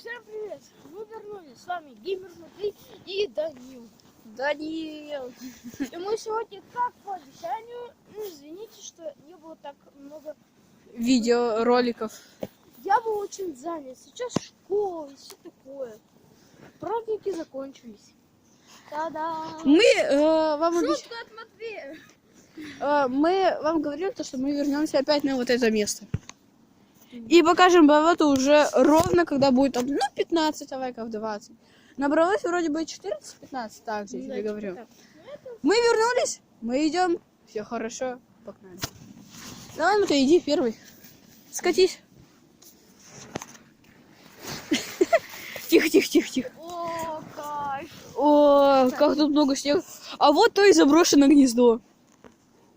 Всем привет! Мы вернулись, с вами Геймер Матвей и Данил. И мы сегодня, как по обещанию, извините, что не было так много видеороликов. Я был очень занят. Сейчас школа и все такое. Праздники закончились. Та-да! Мы вам Шутка от Матвея. мы вам говорили, что мы вернемся опять на вот это место. И покажем Бавату уже ровно, когда будет там, 15 лайков, 20. Набралось вроде бы 14-15, так же, я тебе говорю. Мы вернулись, мы идем, все хорошо, погнали. Давай, ну ты иди первый. Скатись. Тихо. О, кайф. О, как тут много снега. А вот то и заброшенное гнездо.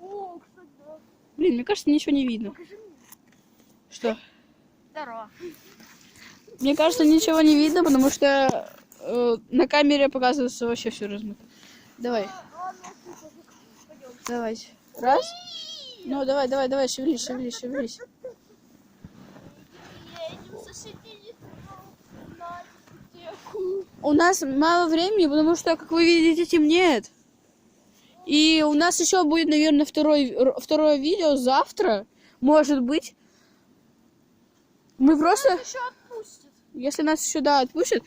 О, кстати, да. Блин, мне кажется, ничего не видно. Покажи мне. Что? Здорово. Мне кажется, ничего не видно, потому что на камере показывается вообще все размыто. Давай. Пойдем. Давайте. Раз. Ну, давай, шевелись. Едем за 60 на дискотеку. У нас мало времени, потому что, как вы видите, темнеет. И у нас еще будет, наверное, второе видео завтра. Может быть. Мы просто... Нас еще отпустят. Если нас сюда отпустят.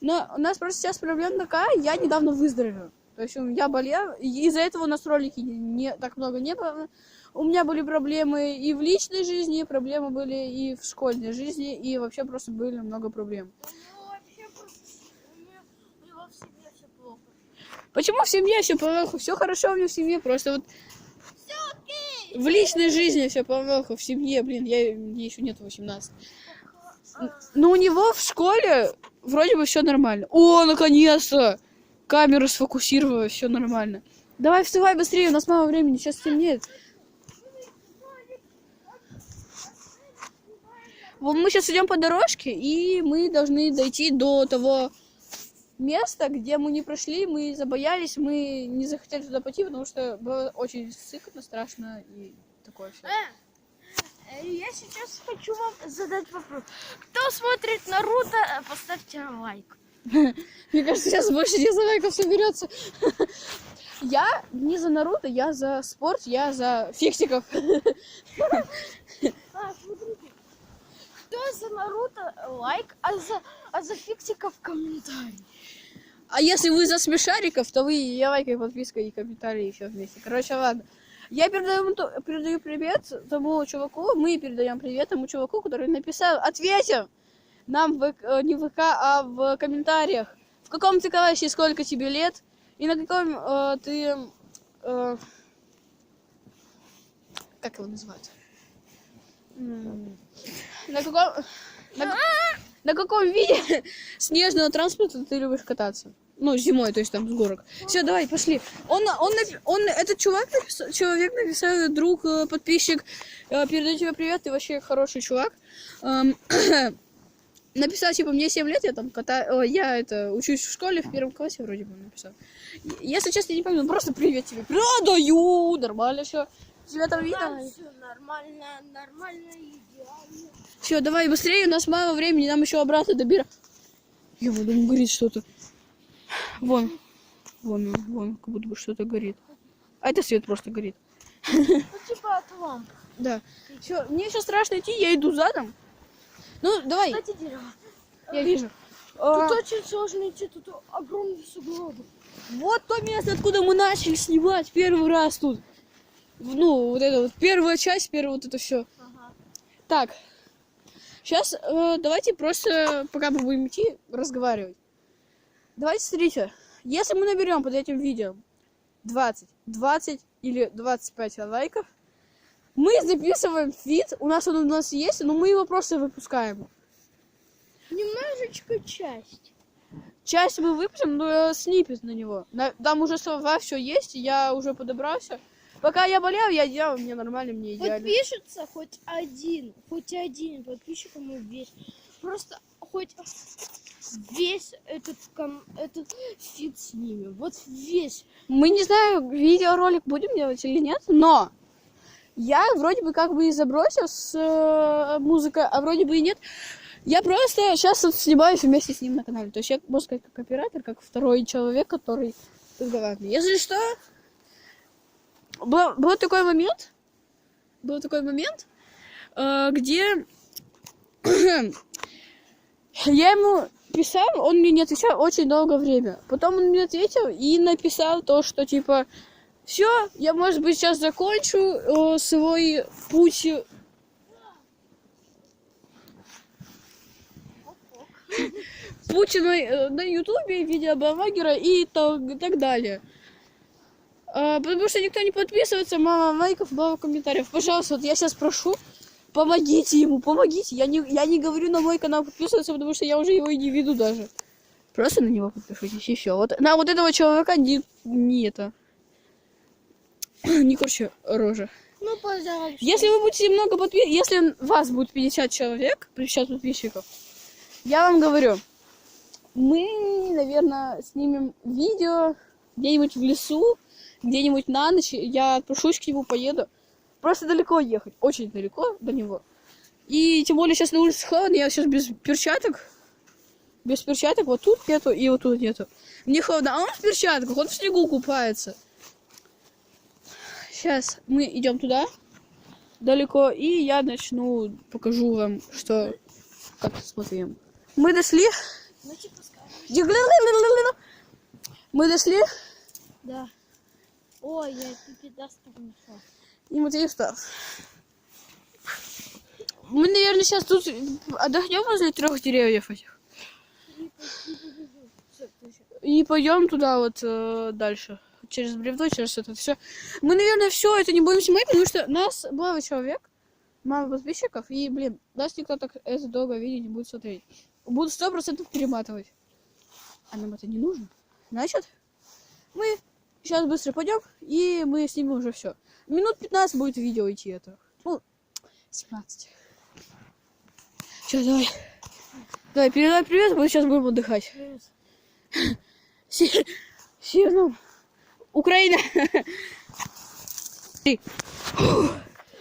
Но у нас просто сейчас проблема такая. Я недавно выздоровела. То есть я болела. И из-за этого у нас ролики не так много не было. У меня были проблемы и в личной жизни, проблемы были и в школьной жизни. И вообще просто были много проблем. У него в семье все плохо. Почему в семье все плохо? Все хорошо у меня в семье. Просто вот Все окей. в личной жизни все плохо. В семье, блин, мне еще нет 18. Но у него в школе вроде бы все нормально. О, наконец-то! Камера сфокусировалась, все нормально. Давай, вставай быстрее, у нас мало времени, сейчас темнеет. Вот мы сейчас идем по дорожке, и мы должны дойти до того места, где мы не прошли, мы забоялись, мы не захотели туда пойти, потому что было очень сыкотно, страшно и такое все. Я сейчас хочу вам задать вопрос. Кто смотрит Наруто, поставьте лайк. Мне кажется, сейчас больше 10 лайков соберется. Я не за Наруто, я за спорт, я за фиксиков. Смотрите. Кто за Наруто лайк, а за фиксиков комментарий. А если вы за смешариков, то вы и лайкой, подпиской и комментарии все вместе. Короче, ладно. Я передаю привет тому чуваку, мы передаем привет тому чуваку, который написал, ответил нам не в ВК, а в комментариях, в каком ты классе, сколько тебе лет, и на каком ты... как его называют? На каком виде снежного транспорта ты любишь кататься? Ну, зимой, то есть там с горок. Все, давай, пошли. Этот человек написал, друг, подписчик, передаю тебе привет, ты вообще хороший чувак. Написал, типа, мне 7 лет, я там учусь в школе, в 1 классе вроде бы написал. Если честно, я не помню, просто привет тебе. Продаю, нормально все. Тебя там видно? Все нормально, идеально. Все, давай быстрее, у нас мало времени, нам еще обратно добираться. Ё-моё, там горит что-то. Вон, как будто бы что-то горит. А это свет просто горит. Ну, типа от ламп. Да. Все, мне еще страшно идти, я иду задом. Ну, давай. Кстати, дерево. Я вижу. Тут очень сложно идти, тут огромный сугробы. Вот то место, откуда мы начали снимать первый раз тут. Ну, вот это вот первая часть, вот это все. Ага. Так. Сейчас давайте просто, пока мы будем идти, разговаривать. Давайте, смотрите. Если мы наберем под этим видео 20 или 25 лайков, мы записываем фит. У нас есть, но мы его просто выпускаем. Немножечко часть. Часть мы выпустим, но снипет на него. Там уже слова все есть, я уже подобрался. Пока я болел, я делал, мне нормально, мне идеально. Подпишется хоть один подписчик ему весь. Просто хоть весь этот фит снимем. Вот весь. Мы не знаем, видеоролик будем делать или нет, но я вроде бы как бы и забросил с музыкой, а вроде бы и нет. Я просто сейчас тут снимаюсь вместе с ним на канале. То есть я, можно сказать, как оператор, как второй человек, который разговаривает. Если что, был такой момент, где я ему писал, он мне не отвечал очень долгое время. Потом он мне ответил и написал то, что типа все, я, может быть, сейчас закончу свой путь. Путь на ютубе, видеоблогера и так далее. Потому что никто не подписывается, мало лайков, мало комментариев. Пожалуйста, вот я сейчас прошу, помогите ему, помогите. Я не говорю на мой канал подписываться, потому что я уже его и не веду даже. Просто на него подпишитесь, и все. Вот на вот этого человека не это. Не, короче, рожа. Ну, пожалуйста. Если вы будете много подписчиков, если вас будет 50 человек, 50 подписчиков, я вам говорю, мы, наверное, снимем видео где-нибудь в лесу, где-нибудь на ночь. Я отпрошусь к нему, поеду. Просто далеко ехать, очень далеко до него. И тем более сейчас на улице холодно, я сейчас без перчаток, вот тут нету и вот тут нету. Мне холодно, а он в перчатках, он в снегу купается. Сейчас мы идем туда, далеко, и я начну, покажу вам, что, как смотрим. Мы дошли. Ну, типа, скажешь. Мы дошли. Да. Ой, я пипедастер нашла. И Матвей встал. Мы, наверное, сейчас тут отдохнем возле 3 деревьев этих. И пойдем туда вот дальше. Через бревно, через это все. Мы, наверное, все это не будем снимать, потому что нас мало человек, мало подписчиков, и, блин, нас никто так это долго видео не будет смотреть. Будут 100% перематывать. А нам это не нужно. Значит, мы сейчас быстро пойдем, и мы снимем уже все. Минут 15 будет видео идти это. Ну, 17. Все, давай. Давай, передай привет, мы сейчас будем отдыхать. Северном. Украина.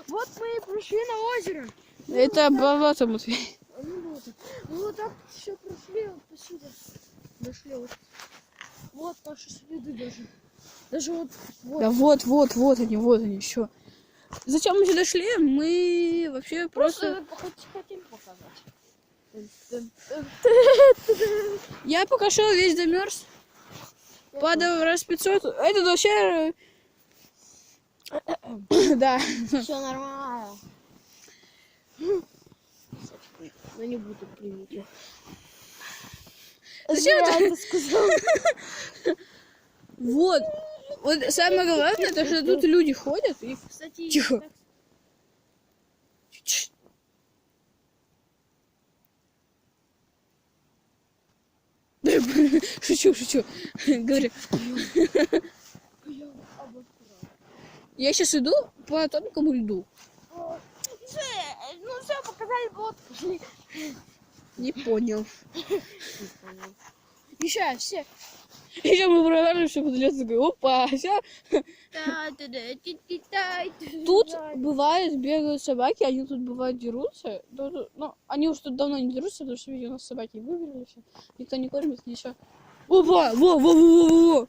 Вот мы и пришли на озеро. Это болото, Матвей. Ну вот так еще прошли, вот посюда. Дошли вот. Вот наши следы даже. Даже вот. Да вот они, все. Зачем мы сюда шли? Мы вообще просто... хотим показать. Я пока шел, весь замерз. Падал раз 500. Это вообще... Да. Все нормально. Ну не буду примите. Зачем это сказал? Вот. Вот самое главное, то, что тут люди ходят и... Кстати, Тихо. Шучу. Говорю. Я сейчас иду по тонкому льду. Ну все, показали, вот пошли. Не понял. Еще, все. Еще мы проверили, что под лесом, такой, опа, все. Тут бывает, бегают собаки, они тут бывают дерутся. Ну, они уже тут давно не дерутся, потому что, видите, у нас собаки выбрали все. Никто не кормит, ничего. Опа, во.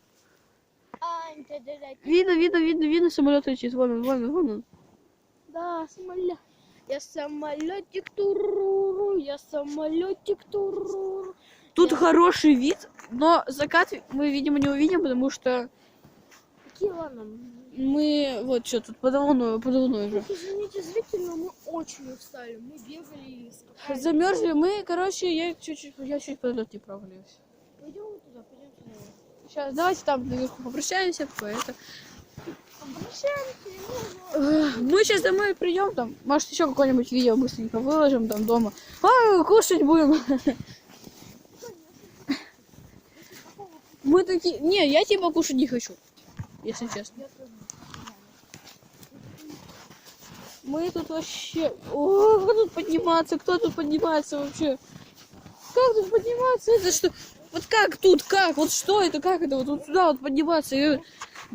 Видно, самолет летит. Вон он. Да, самолет. Я самолетик туруру, Тут хороший вид, но закат мы, видимо, не увидим, потому что Какие ладно? мы вот что тут под волной уже. Извините, зрители, но мы очень устали. Мы бегали и скакали. Замерзли мы, короче, я чуть под лед не провалился. Пойдем туда, пойдем туда. Сейчас, давайте там наверху попрощаемся, это. Обращаемся, Мы сейчас домой придем, там, может, еще какое-нибудь видео быстренько выложим там дома. Кушать будем. Мы такие... Не, я типа кушать не хочу, если честно. Мы тут вообще... О, как тут подниматься? Кто тут поднимается вообще? Как тут подниматься? Это что? Вот как тут? Как? Вот что это? Как это? Вот сюда вот подниматься? И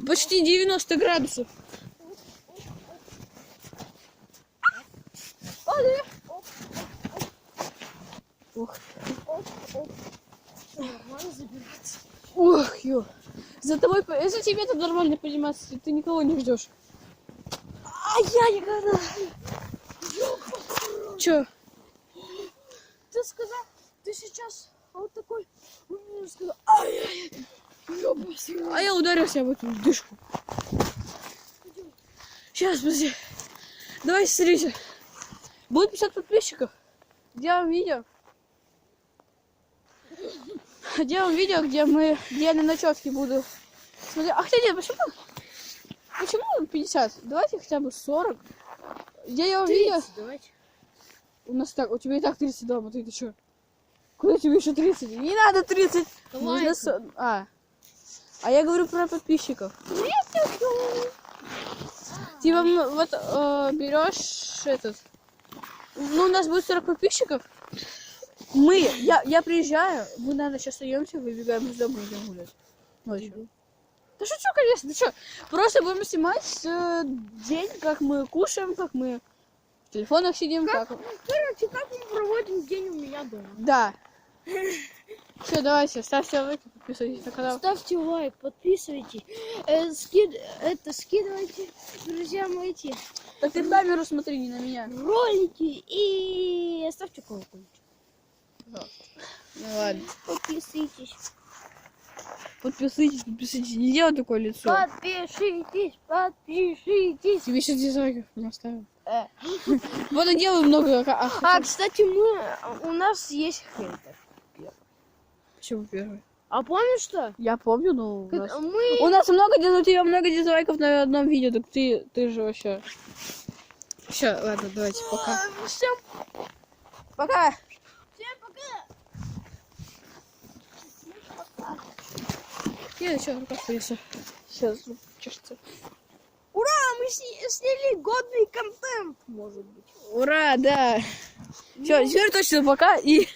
почти 90 градусов. Ух. Оп, оп. Нормально забираться. Ух, ё. За тобой, если тебе тут нормально подниматься, ты никого не ждешь. А я никогда. Чё? Ты сказал, ты сейчас вот такой, он мне сказал, ай-яй-яй. А я ударился об эту дышку. Сейчас, подожди. Давай, смотрите. Будет 50 подписчиков. Делаем видео. Делаем видео, где я на ночевке буду. Смотри, а хотя нет, почему 50? Давайте хотя бы 40. Делаем видео. Давайте. У нас так, у тебя и так 30 дома, ты чё? Куда тебе еще 30? Не надо 30. Давай. Нужно А я говорю про подписчиков. Типа, вот берешь этот. Ну, у нас будет 40 подписчиков. Я приезжаю, мы, наверное, сейчас остаемся, выбегаем из дома и идем гулять. Ночью. Да шучу, конечно, ты что? Просто будем снимать день, как мы кушаем, как мы в телефонах сидим. Короче, как мы проводим день у меня дома. Да. Все, давайте, ставьте лайк, подписывайтесь на канал. Ставьте лайк, подписывайтесь, скидывайте, друзья мои, Так ты в камеру смотри, не на меня. ролики и ставьте колокольчик. Ну ладно. Подписывайтесь. Подписывайтесь. Не делай такое лицо. Подпишитесь. Тебе сейчас дизлайков наставим. Вот и делаю много. Кстати, у нас есть хейтер. Почему первый? А помнишь что? Я помню, но Мы... у нас много, у тебя много дизлайков на одном видео, так ты же вообще. Все, ладно, давайте, пока. Всем Пока. пока. Я еще рука повесу. Сейчас чешется. Ура, мы сняли годный контент, может быть. Ура, да. Все, теперь точно пока и